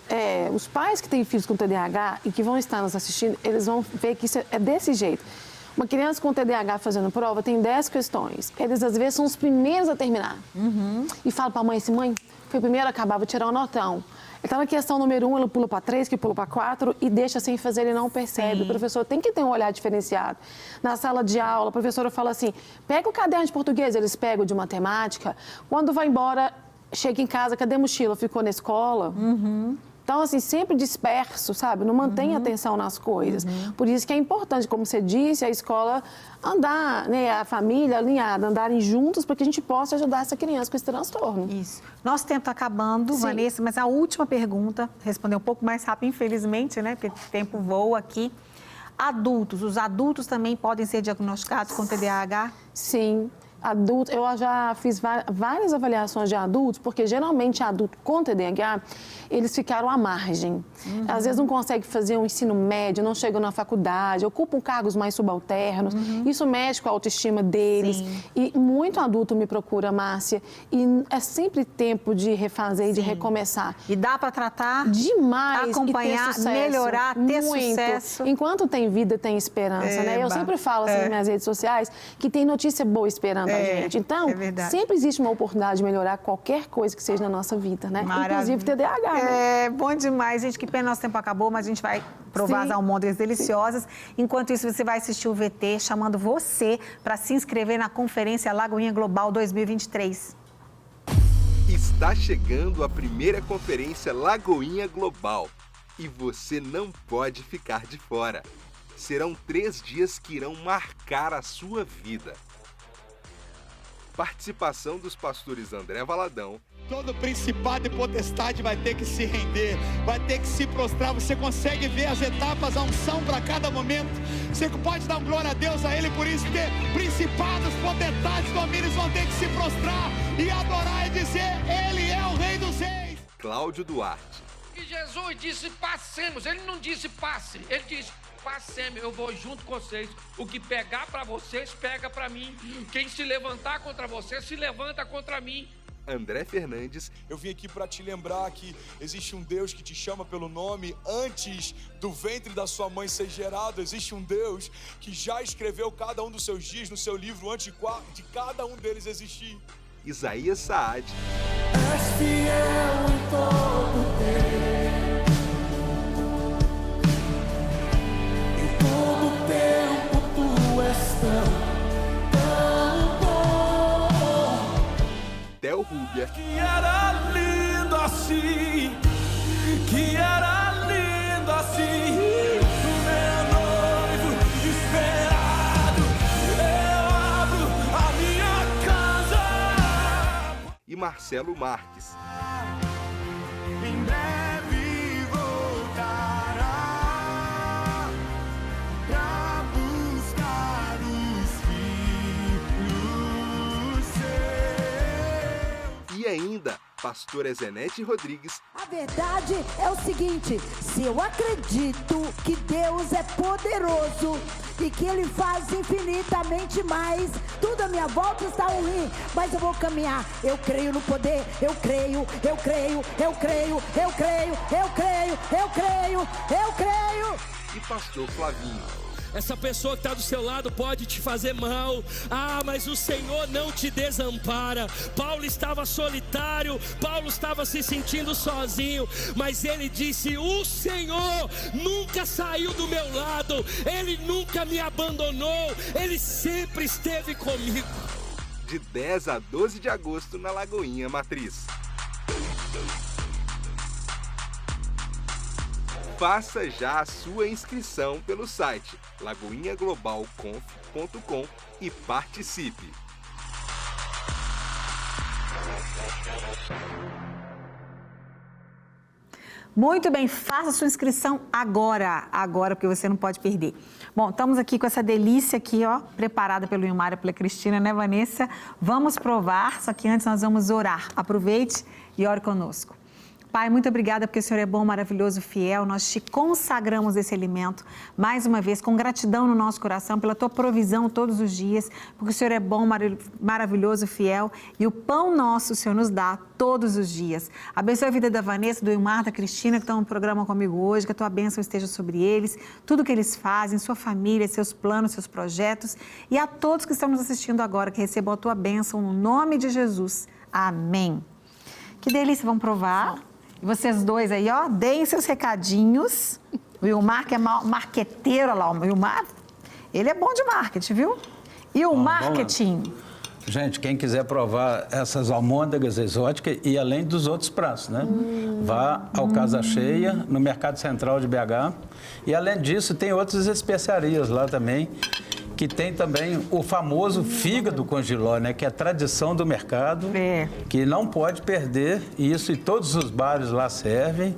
B: os pais que têm filhos com TDAH e que vão estar nos assistindo, eles vão ver que isso é desse jeito. Uma criança com TDAH fazendo prova tem 10 questões. Eles, às vezes, são os primeiros a terminar. E fala para a mãe assim, mãe, foi o primeiro a acabar, vou tirar um notão. Ele está na questão número 1, ele pula para 3, que pula para 4 e deixa sem fazer, ele não percebe. O professor tem que ter um olhar diferenciado. Na sala de aula, a professora fala assim, pega o caderno de português, eles pegam de matemática. Quando vai embora, chega em casa, cadê a mochila? Ficou na escola? Então, assim, sempre disperso, sabe? Não mantém atenção nas coisas. Por isso que é importante, como você disse, a escola andar, né? A família alinhada, andarem juntos para que a gente possa ajudar essa criança com esse transtorno.
A: Isso. Nosso tempo está acabando, Vanessa, mas a última pergunta, responder um pouco mais rápido, infelizmente, né? Porque o tempo voa aqui. Os adultos também podem ser diagnosticados com TDAH?
B: Sim. Adultos, eu já fiz várias avaliações de adultos, porque geralmente adulto com TDAH, eles ficaram à margem. Às vezes não conseguem fazer um ensino médio, não chegam na faculdade, ocupam cargos mais subalternos. Isso mexe com a autoestima deles. E muito adulto me procura, Márcia, e é sempre tempo de refazer e de recomeçar.
A: E dá para tratar?
B: Demais.
A: Acompanhar, melhorar, ter sucesso.
B: Enquanto tem vida, tem esperança, né? Eu sempre falo assim nas minhas redes sociais que tem notícia boa esperando a gente. Então, sempre existe uma oportunidade de melhorar qualquer coisa que seja na nossa vida, né?
A: Maravilha.
B: Inclusive TDAH. Né?
A: Bom demais, gente. Que pena, nosso tempo acabou, mas a gente vai provar as almôndegas deliciosas. Enquanto isso, você vai assistir o VT, chamando você para se inscrever na Conferência Lagoinha Global 2023.
G: Está chegando a primeira Conferência Lagoinha Global e você não pode ficar de fora. Serão 3 dias que irão marcar a sua vida. Participação dos pastores André Valadão.
H: Todo principado e potestade vai ter que se render, vai ter que se prostrar. Você consegue ver as etapas, a unção para cada momento. Você pode dar glória a Deus a Ele por isso, porque principados, potestades, domínios vão ter que se prostrar e adorar e dizer, Ele é o Rei dos Reis.
G: Cláudio Duarte.
I: E Jesus disse, passemos. Ele não disse passe, ele disse, passemos, eu vou junto com vocês. O que pegar para vocês, pega para mim. Quem se levantar contra você, se levanta contra mim.
G: André Fernandes.
J: Eu vim aqui para te lembrar que existe um Deus que te chama pelo nome antes do ventre da sua mãe ser gerado. Existe um Deus que já escreveu cada um dos seus dias no seu livro antes de cada um deles existir.
G: Isaías Saad.
K: És fiel em todo tempo. Em todo tempo tu és tão
G: Del Rubia.
K: Que era lindo assim, que era lindo assim.
G: Marcelo Marques.
K: Em breve voltará pra buscar os filhos seus.
G: E ainda, pastora Zenete Rodrigues.
L: A verdade é o seguinte: se eu acredito que Deus é poderoso e que Ele faz infinitamente mais, tudo à minha volta está ruim, mas eu vou caminhar. Eu creio no poder, eu creio, eu creio, eu creio, eu creio, eu creio, eu creio, eu creio.
G: E pastor Flavinho.
M: Essa pessoa que está do seu lado pode te fazer mal. Ah, mas o Senhor não te desampara. Paulo estava solitário, Paulo estava se sentindo sozinho, mas ele disse: o Senhor nunca saiu do meu lado, Ele nunca me abandonou, Ele sempre esteve comigo.
G: De 10 a 12 de agosto na Lagoinha Matriz. Faça já a sua inscrição pelo site lagoinhaglobalconf.com e participe.
A: Muito bem, faça sua inscrição agora, porque você não pode perder. Bom, estamos aqui com essa delícia aqui, ó, preparada pelo Ilmar e pela Cristina, né, Vanessa? Vamos provar, só que antes nós vamos orar. Aproveite e ore conosco. Pai, muito obrigada porque o Senhor é bom, maravilhoso, fiel. Nós te consagramos esse alimento, mais uma vez, com gratidão no nosso coração, pela tua provisão todos os dias, porque o Senhor é bom, maravilhoso, fiel, e o pão nosso o Senhor nos dá todos os dias. Abençoe a vida da Vanessa, do Ilmar, da Cristina, que estão no programa comigo hoje, que a tua bênção esteja sobre eles, tudo que eles fazem, sua família, seus planos, seus projetos, e a todos que estão nos assistindo agora, que recebam a tua bênção no nome de Jesus. Amém. Que delícia, vamos provar. E vocês dois aí, ó, deem seus recadinhos. O Ilmar, que é marqueteiro, olha lá, o Ilmar, ele é bom de marketing, viu? E o marketing?
C: Gente, quem quiser provar essas almôndegas exóticas e além dos outros pratos, né? Vá ao Casa Cheia, no Mercado Central de BH. E além disso, tem outras especiarias lá também, que tem também o famoso fígado com jiló, né? Que é a tradição do mercado, que não pode perder isso, e todos os bares lá servem.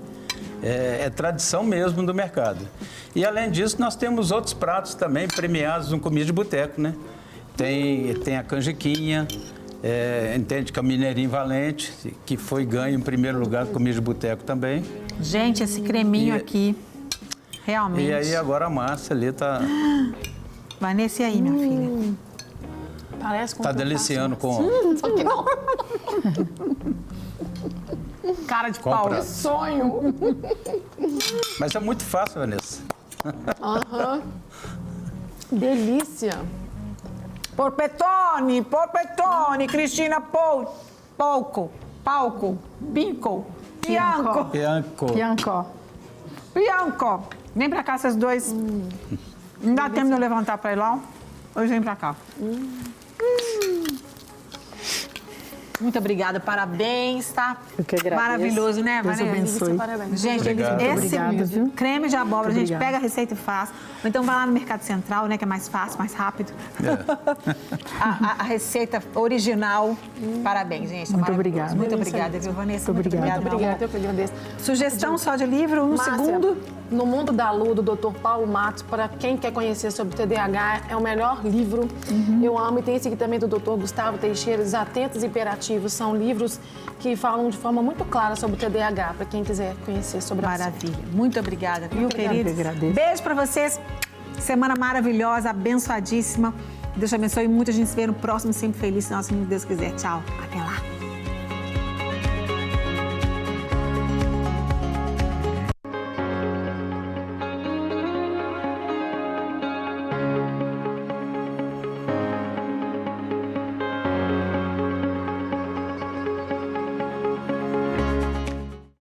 C: É tradição mesmo do mercado. E além disso, nós temos outros pratos também premiados no Comida de Boteco, né? Tem a canjiquinha, entende que é o mineirinho valente, que foi ganho em primeiro lugar do Comida de Boteco também.
A: Gente, esse creminho aqui, realmente.
C: E aí agora a massa ali tá...
A: Vanessa, e aí, minha filha?
B: Parece com
C: tá deliciando com...
B: Só que não. Cara de pau, é sonho.
C: Mas é muito fácil, Vanessa.
B: Aham. Delícia.
A: Porpetone, Cristina, palco, bico, Bianco. Vem pra cá, vocês dois. Não dá tempo de eu levantar pra ir lá? Hoje vem pra cá. Muito obrigada, parabéns, tá?
D: Eu que agradeço.
A: Maravilhoso, né, Vanessa?
D: Deus abençoe.
B: Parabéns.
A: Gente, esse creme de abóbora, a gente pega a receita e faz. Ou então vai lá no Mercado Central, né, que é mais fácil, mais rápido. A receita original. Parabéns, gente.
D: Muito obrigada.
A: Muito obrigada, viu, Vanessa?
D: Muito obrigada.
B: Muito obrigada, eu que agradeço.
A: Sugestão só de livro, um
B: Márcia,
A: segundo.
B: No Mundo da Lua, do Dr. Paulo Matos, para quem quer conhecer sobre TDAH, é o melhor livro. Eu amo. E tem esse aqui também do Dr. Gustavo Teixeira, Os Atentos Imperativos. São livros que falam de forma muito clara sobre o TDAH, para quem quiser conhecer sobre a
A: Maravilha. Muito obrigada, viu, queridos?
D: Agradeço.
A: Beijo para vocês. Semana maravilhosa, abençoadíssima. Deus te abençoe muito. A gente se vê no próximo Sempre Feliz, se nosso Deus quiser. Tchau. Até lá.